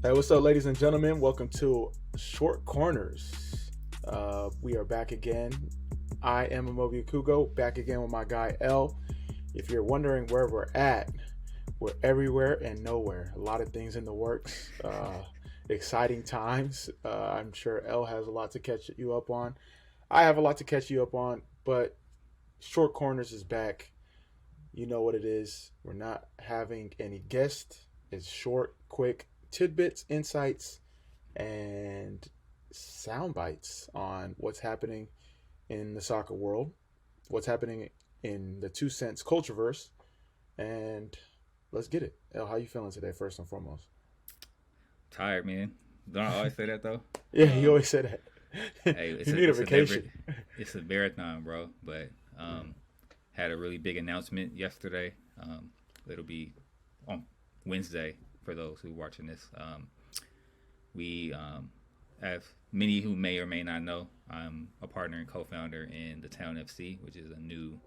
Hey, what's up, ladies and gentlemen? Welcome to Short Corners. We are back again. I am Amobi Kugo, back again with my guy L. If you're wondering where we're at, we're everywhere and nowhere. A lot of things in the works. Exciting times. I'm sure L has a lot to catch you up on. I have a lot to catch you up on, but Short Corners is back. You know what it is. We're not having any guests. It's short, quick tidbits, insights, and sound bites on what's happening in the soccer world, what's happening in the 2 cents cultureverse, and let's get it. El, how you feeling today, first and foremost? Tired, man. Don't I always say that though? Yeah, you always say that. Hey, it's You a need a it's a never vacation. it's a marathon, bro. But had a really big announcement yesterday. It'll be on Wednesday for those who are watching this. We As many who may or may not know, I'm a partner and co-founder in the Town FC, which is a new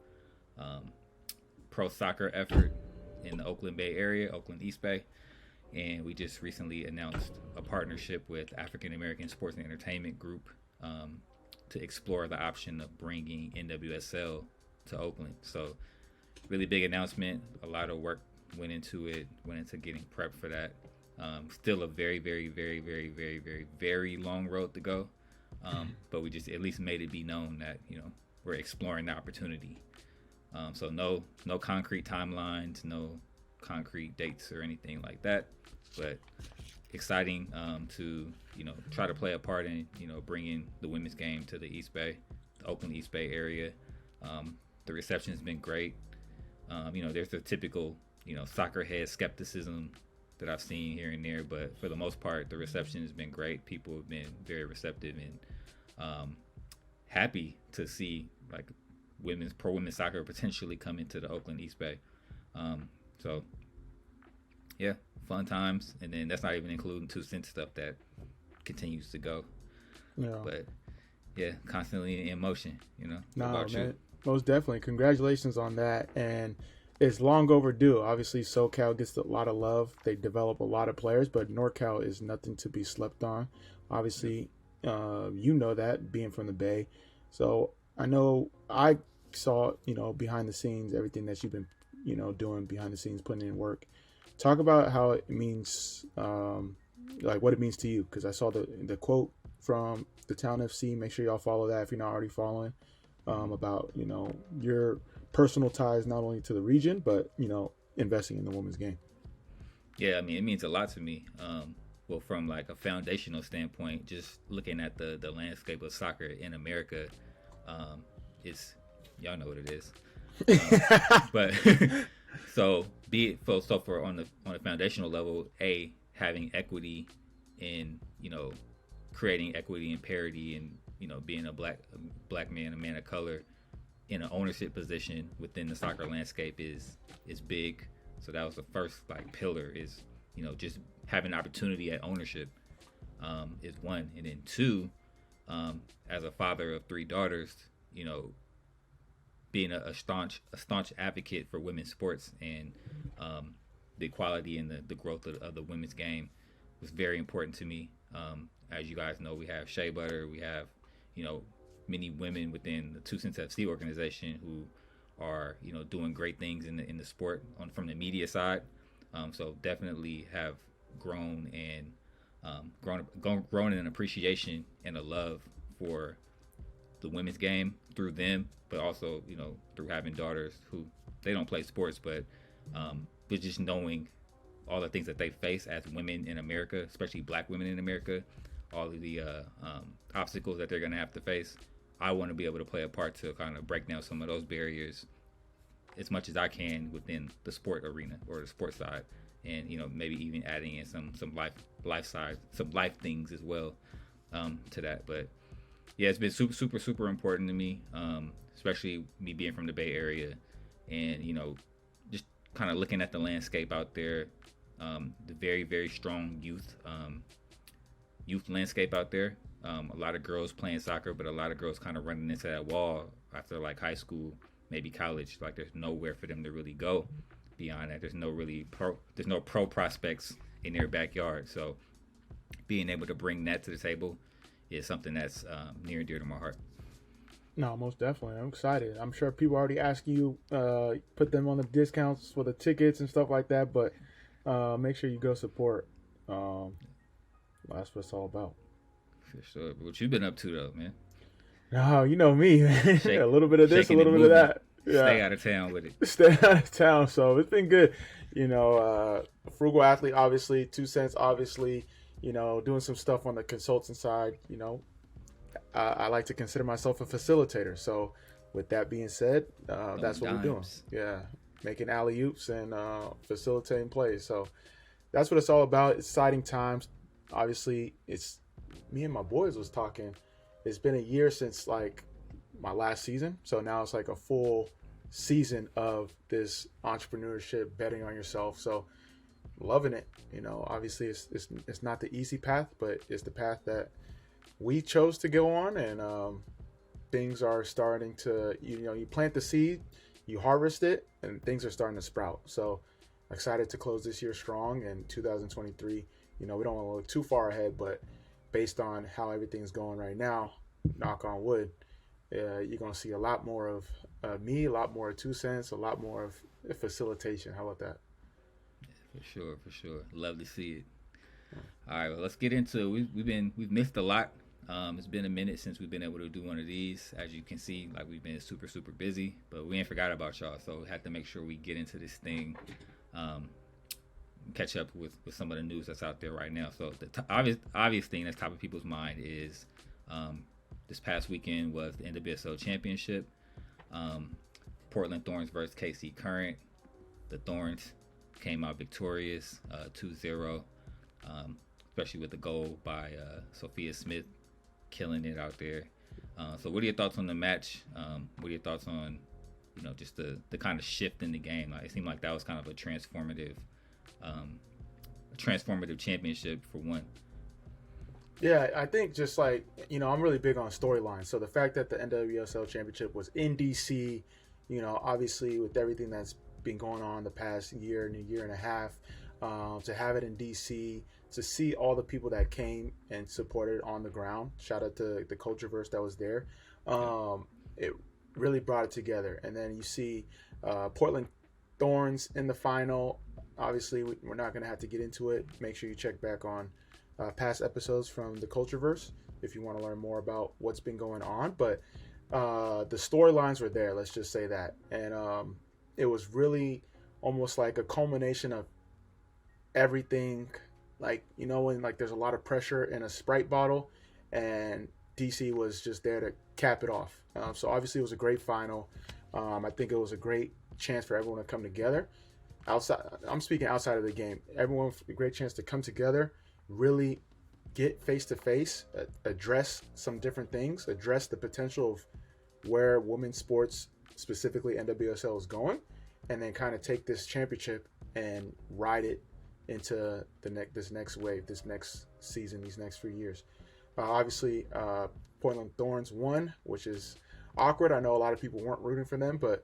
pro soccer effort in the Oakland Bay area, Oakland East Bay. And we just recently announced a partnership with African American Sports and Entertainment Group to explore the option of bringing NWSL to Oakland. So, really big announcement. A lot of work went into it, went into getting prepped for that. Still a very, very, very, very, very, very, very long road to go. But we just at least made it be known that we're exploring the opportunity. So no concrete timelines, no concrete dates or anything like that. But exciting to try to play a part in bringing the women's game to the East Bay, the Oakland East Bay area. The reception has been great. There's the typical soccer head skepticism that I've seen here and there, but for the most part, the reception has been great. People have been very receptive and happy to see like women's soccer potentially come into the Oakland East Bay. So yeah, fun times, and then that's not even including 2 cent stuff that continues to go. Yeah. But yeah, constantly in motion. What No, about you? man. Most definitely. Congratulations on that. And it's long overdue. Obviously, SoCal gets a lot of love. They develop a lot of players, but NorCal is nothing to be slept on. Yep. Obviously, you know that being from the Bay. So I know I saw, behind the scenes, everything that you've been, doing behind the scenes, putting in work. Talk about how it means, like what it means to you, because I saw the quote from the Town FC. Make sure y'all follow that if you're not already following. About your personal ties not only to the region but investing in the women's game. Yeah, I mean, it means a lot to me. Well, from like a foundational standpoint, just looking at the landscape of soccer in America, it's y'all know what it is. But so be it so for on the foundational level, having equity in creating equity and parity, and being a black man, a man of color in an ownership position within the soccer landscape is big. So that was the first like pillar, is just having opportunity at ownership, is one. And then two, as a father of three daughters, being a staunch advocate for women's sports and the equality and the growth of the women's game was very important to me. As you guys know, we have Shea Butter, we have many women within the 2 Cents FC organization who are doing great things in the sport from the media side. So definitely have grown and grown in an appreciation and a love for the women's game through them, but also through having daughters who they don't play sports, but just knowing all the things that they face as women in America, especially black women in America, all of the obstacles that they're going to have to face. I want to be able to play a part to kind of break down some of those barriers as much as I can within the sport arena or the sports side, and maybe even adding in some life side, some life things as well to that. But yeah, it's been super important to me, especially me being from the Bay Area, and just kind of looking at the landscape out there, the very very strong youth landscape out there. A lot of girls playing soccer, but a lot of girls kind of running into that wall after like high school, maybe college. Like there's nowhere for them to really go beyond that. There's no pro prospects in their backyard. So being able to bring that to the table is something that's near and dear to my heart. No, most definitely. I'm excited. I'm sure people already ask you, put them on the discounts for the tickets and stuff like that, but make sure you go support. That's what it's all about. For sure. But what you been up to though, man? No, you know me, man. Shake, A little bit of this, a shaking little and bit of moving. that. Yeah. Stay out of town with it. Stay out of town. So it's been good. Frugal athlete, obviously. 2 cents, obviously. Doing some stuff on the consultant side. I like to consider myself a facilitator. So with that being said, that's what we're doing. Yeah, making alley oops and facilitating plays. So that's what it's all about. Exciting times. Obviously, it's me and my boys was talking. It's been a year since like my last season, so now it's like a full season of this entrepreneurship, betting on yourself. So loving it. Obviously it's not the easy path, but it's the path that we chose to go on, and things are starting to, you plant the seed, you harvest it, and things are starting to sprout. So excited to close this year strong, and 2023, we don't want to look too far ahead, but based on how everything's going right now, knock on wood, you're going to see a lot more of me, a lot more of 2 cents, a lot more of facilitation. How about that? Yeah, for sure. Love to see it. All right, well, let's get into it. We've missed a lot. It's been a minute since we've been able to do one of these. As you can see, like, we've been super, super busy, but we ain't forgot about y'all. So we have to make sure we get into this thing, catch up with some of the news that's out there right now. So the obvious thing that's top of people's mind is this past weekend was the NWSL Championship. Portland Thorns versus KC Current. The Thorns came out victorious, 2-0, especially with the goal by Sophia Smith, killing it out there. So what are your thoughts on the match? What are your thoughts on, just the kind of shift in the game? Like, it seemed like that was kind of a transformative championship for one. Yeah, I think just like, I'm really big on storylines. So the fact that the NWSL Championship was in DC, obviously with everything that's been going on the past year and a half, to have it in DC, to see all the people that came and supported on the ground. Shout out to the Cultureverse that was there. It really brought it together. And then you see Portland Thorns in the final. Obviously, we're not going to have to get into it. Make sure you check back on past episodes from the Cultureverse if you want to learn more about what's been going on. But the storylines were there, let's just say that. And it was really almost like a culmination of everything. Like, when like there's a lot of pressure in a Sprite bottle, and DC was just there to cap it off. So obviously it was a great final. I think it was a great chance for everyone to come together. I'm speaking outside of the game. Everyone, a great chance to come together, really get face to face, address some different things, address the potential of where women's sports, specifically NWSL, is going, and then kind of take this championship and ride it into this next wave, this next season, these next few years. Obviously, Portland Thorns won, which is awkward. I know a lot of people weren't rooting for them, but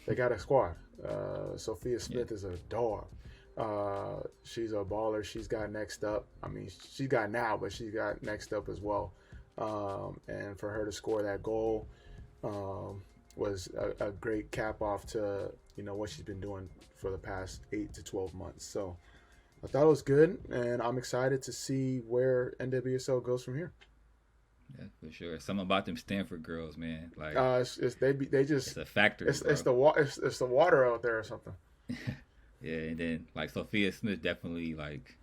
they got a squad. Sophia Smith is a dog. She's a baller. She's got next up. I mean, she got now, but she's got next up as well. And for her to score that goal was a great cap off to what she's been doing for the past 8 to 12 months. So I thought it was good, and I'm excited to see where NWSL goes from here. Yeah, for sure. Something about them Stanford girls, man. Like, it's a factory. It's the water out there or something. Yeah, and then like Sophia Smith definitely like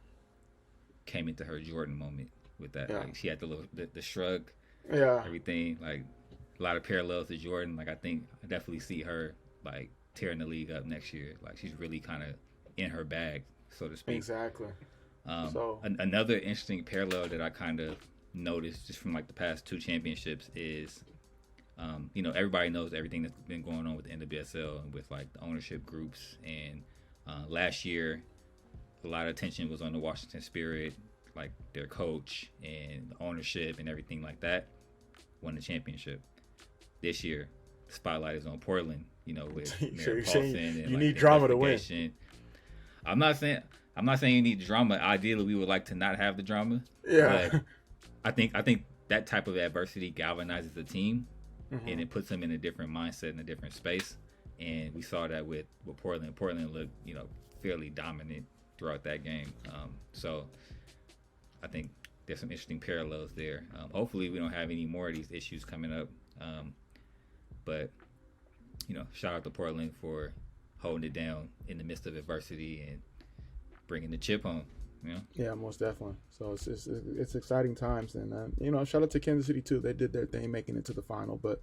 came into her Jordan moment with that. Yeah. Like, she had the shrug. Yeah. Everything, like a lot of parallels to Jordan. Like, I definitely see her like tearing the league up next year. Like, she's really kind of in her bag, so to speak. Exactly. Another interesting parallel that I kind of noticed just from like the past 2 championships is, everybody knows everything that's been going on with the NWSL and with like the ownership groups. And last year, a lot of attention was on the Washington Spirit, like their coach and the ownership and everything like that. Won the championship. This year, the spotlight is on Portland. With Mary Paulson and you like, need drama to win. I'm not saying I'm not saying you need drama. Ideally, we would like to not have the drama. Yeah. But I think that type of adversity galvanizes the team, Mm-hmm. and it puts them in a different mindset and a different space. And we saw that with Portland. Portland looked, fairly dominant throughout that game. So I think there's some interesting parallels there. Hopefully, we don't have any more of these issues coming up. But shout out to Portland for holding it down in the midst of adversity and bringing the chip home. Yeah, most definitely. So it's exciting times, and shout out to Kansas City too. They did their thing, making it to the final, but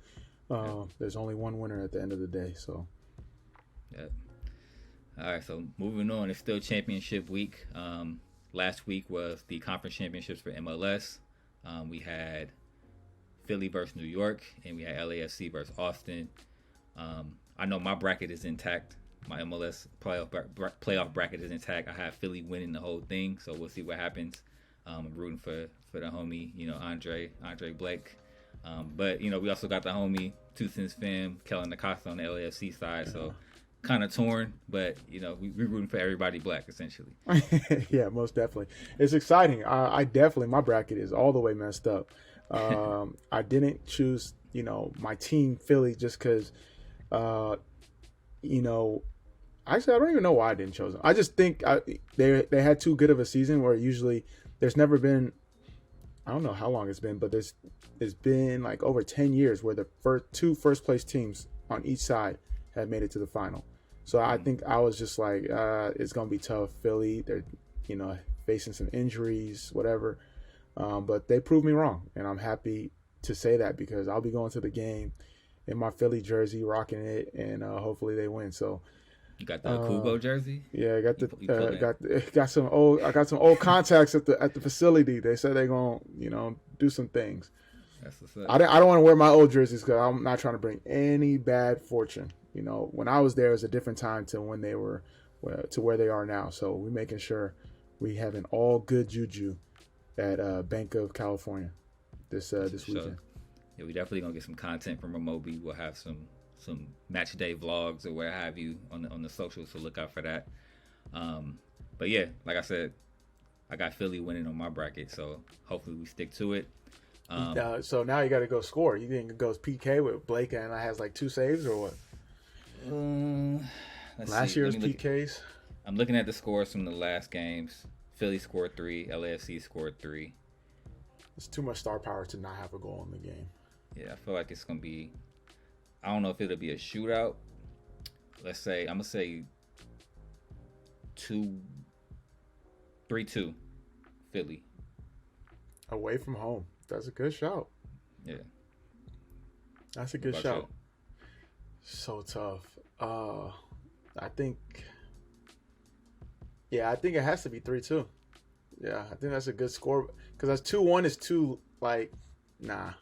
there's only one winner at the end of the day. So. Yeah. All right. So moving on, it's still championship week. Last week was the conference championships for MLS. We had Philly versus New York, and we had LAFC versus Austin. I know my bracket is intact. My MLS playoff bracket is intact. I have Philly winning the whole thing, so we'll see what happens. I'm rooting for the homie, Andre Blake. But we also got the homie Two Cents fam, Kellen Acosta on the LAFC side, so kind of torn. But we're rooting for everybody black essentially. Yeah, most definitely. It's exciting. I definitely, my bracket is all the way messed up. I didn't choose my team Philly just because. Actually, I don't even know why I didn't choose them. I just think they had too good of a season where usually there's never been, I don't know how long it's been, but it's been like over 10 years where the two first place teams on each side had made it to the final. So I think I was just like, it's going to be tough. Philly, they're, facing some injuries, whatever. But they proved me wrong. And I'm happy to say that because I'll be going to the game in my Philly jersey, rocking it, and hopefully they win. So you got the Kubo jersey? Yeah, I got some old contacts at the facility. They said they're gonna do some things. That's what's up. I don't want to wear my old jerseys because I'm not trying to bring any bad fortune. When I was there, it was a different time to when they were to where they are now. So we're making sure we have an all good juju at Bank of California this weekend. Yeah, we definitely gonna get some content from Amobi. We'll have some match day vlogs or where have you on the socials, so look out for that. But yeah, like I said, I got Philly winning on my bracket, so hopefully we stick to it. So now you got to go score. You think it goes PK with Blake and I has like 2 saves or what? Last year's PKs. I'm looking at the scores from the last games. Philly scored 3, LAFC scored 3. It's too much star power to not have a goal in the game. Yeah, I feel like it's gonna be. I don't know if it'll be a shootout. Let's say I'm gonna say 3-2 Philly. Away from home. That's a good shout. Yeah. That's a good shout. So tough. I think it has to be 3-2. Yeah, I think that's a good score because that's 2-1 is too nah.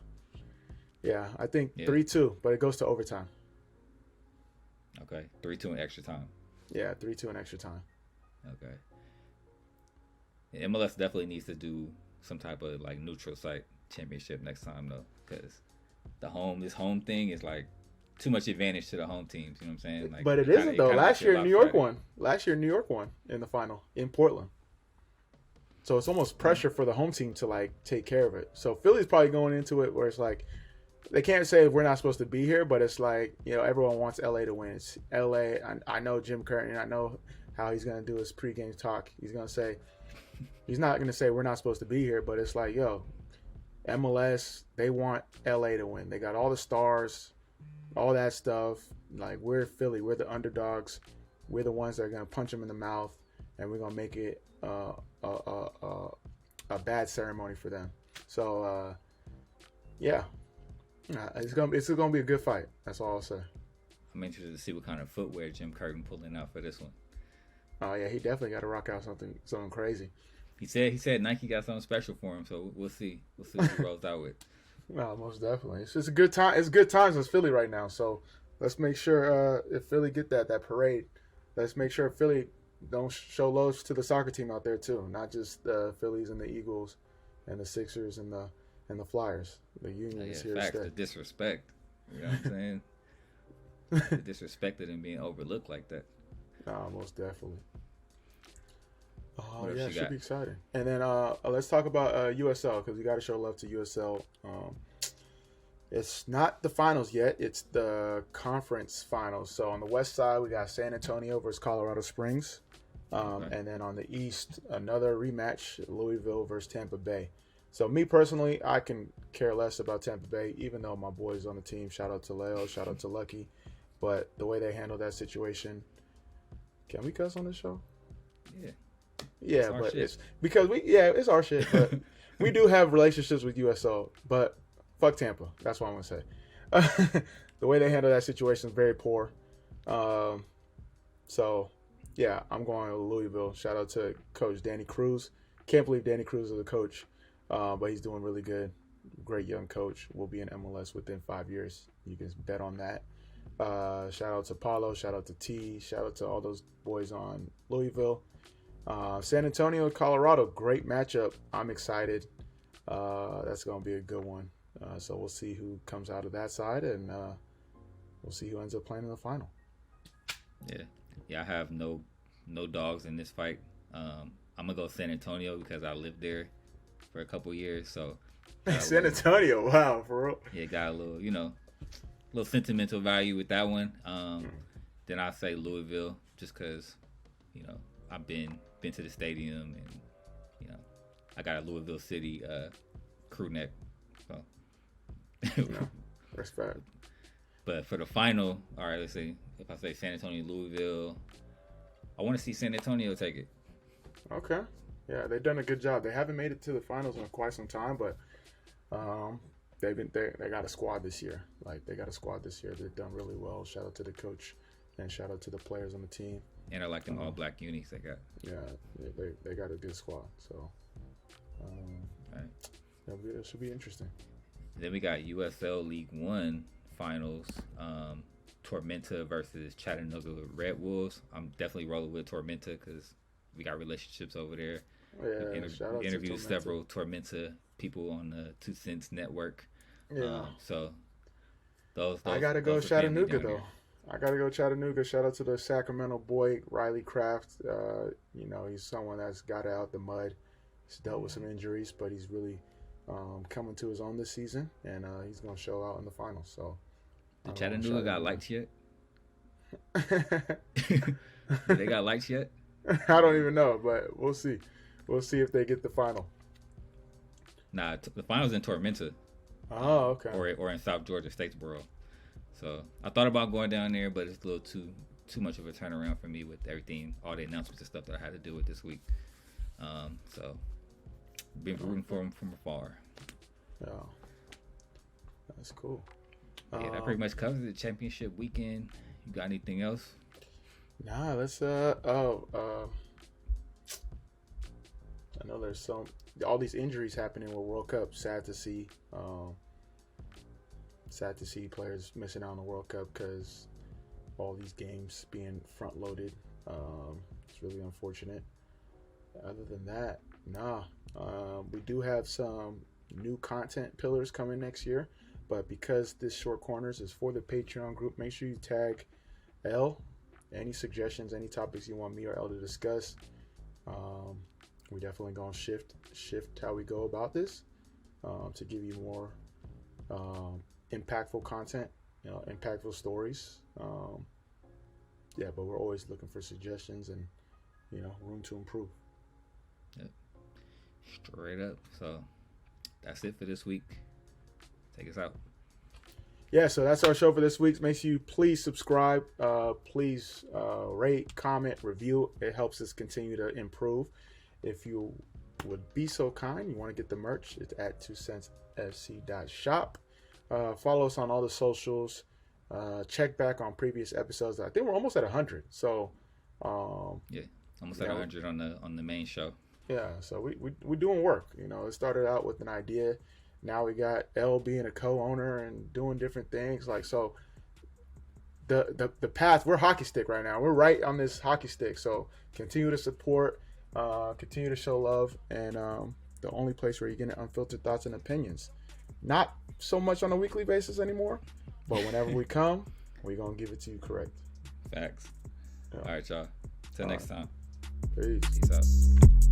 Yeah, I think 3-2, but it goes to overtime. Okay, 3-2 in extra time. Yeah, 3-2 in extra time. Okay. Yeah, MLS definitely needs to do some type of neutral site championship next time though, because this home thing is too much advantage to the home teams. You know what I'm saying? But it isn't though. Last year New York won. Last year New York won in the final in Portland. So it's almost pressure for the home team to take care of it. So Philly's probably going into it where it's they can't say we're not supposed to be here, but it's everyone wants LA to win. It's LA. I know Jim Curtin. I know how he's going to do his pregame talk. He's not going to say we're not supposed to be here, but it's MLS, they want LA to win. They got all the stars, all that stuff. We're Philly. We're the underdogs. We're the ones that are going to punch them in the mouth, and we're going to make it a bad ceremony for them. So, yeah. It's gonna be a good fight. That's all I'll say. I'm interested to see what kind of footwear Jim Curtin pulling out for this one. Oh yeah, he definitely got to rock out something crazy. He said Nike got something special for him, so we'll see what he rolls out with. No, most definitely. It's just a good time. It's good times in Philly right now. So let's make sure if Philly get that parade, let's make sure Philly don't show love to the soccer team out there too, not just the Phillies and the Eagles and the Sixers and the Flyers. The union is here to stay. The disrespect. You know what I'm saying? The disrespect of them being overlooked like that. No, most definitely. Oh What else yeah, you should got? be exciting. And then let's talk about USL because we got to show love to USL. It's not the finals yet; it's the conference finals. So on the west side, we got San Antonio versus Colorado Springs, Okay. and then on the east, another rematch: Louisville versus Tampa Bay. So me personally, I can care less about Tampa Bay, even though my boys on the team. Shout out to Leo, shout out to Lucky, but the way they handled that situation. Can we cuss on this show? Yeah. It's Yeah, our but shit. it's because it's our shit, but we do have relationships with USO, but fuck Tampa. That's what I'm gonna say. The way they handle that situation is very poor. Um, so yeah, I'm going to Louisville. Shout out to Coach Danny Cruz. Can't believe Danny Cruz is the coach, but he's doing really good. Great young coach. Will be in MLS within 5 years. You can bet on that. Shout out to Paulo. Shout out to T. Shout out to all those boys on Louisville. San Antonio, Colorado, great matchup. I'm excited. That's going to be a good one. So we'll see who comes out of that side, and we'll see who ends up playing in the final. Yeah. Yeah, I have no dogs in this fight. I'm gonna go San Antonio because I lived there for a couple years. So San Antonio, wow, for real. yeah, got a little little sentimental value with that one. Then I say Louisville just because I've been to the stadium and I got a Louisville City crew neck. So Respect. but for the final, all right, let's see. If I say San Antonio, Louisville, I want to see San Antonio take it. Okay. Yeah, they've done a good job. They haven't made it to the finals in quite some time, but they got a squad this year. They've done really well. Shout out to the coach and shout out to the players on the team. And I like them all black unis they got. Yeah, they got a good squad. So All right. it should be interesting. Then we got USL League One finals. Tormenta versus Chattanooga Red Wolves. I'm definitely rolling with Tormenta because we got relationships over there. Yeah, Interviewed several Tormenta people on the 2 Cents Network. Yeah. So those I gotta go Chattanooga though. Here. I gotta go Chattanooga. Shout out to the Sacramento boy Riley Kraft. He's someone that's got out the mud. He's dealt with some injuries, but he's really coming to his own this season, and he's gonna show out in the finals. So. Did Chattanooga got lights yet? They got lights yet? I don't even know, but we'll see. We'll see if they get the final. Nah, the final's in Tormenta. Oh, okay. Or in South Georgia, Statesboro. So I thought about going down there, but it's a little too much of a turnaround for me with everything, all the announcements and stuff that I had to do with this week. So been rooting for them from afar. Yeah, that's cool. Yeah, that pretty much covers the championship weekend. You got anything else? Nah, let's I know there's all these injuries happening with World Cup. Sad to see. Sad to see players missing out on the World Cup because all these games being front loaded. It's really unfortunate. Other than that, we do have some new content pillars coming next year. But because this Short Corners is for the Patreon group, make sure you tag L. Any suggestions, any topics you want me or L to discuss. We definitely gonna shift how we go about this to give you more impactful content, impactful stories. But we're always looking for suggestions and room to improve. Yep. Straight up. So that's it for this week. Take us out. Yeah, so that's our show for this week. Make sure you please subscribe. Please rate, comment, review. It helps us continue to improve. If you would be so kind, you want to get the merch, it's at 2centsfc.shop. Follow us on all the socials. Check back on previous episodes. I think we're almost at 100. So almost at 100 on the main show. Yeah, so we're doing work. It started out with an idea. Now we got L being a co-owner and doing different things. So the path, we're hockey stick right now. We're right on this hockey stick. So continue to support, continue to show love, and the only place where you're getting unfiltered thoughts and opinions. Not so much on a weekly basis anymore, but whenever we come, we're going to give it to you correct. Facts. Yeah. All right, y'all. Till next time. Peace. Peace out.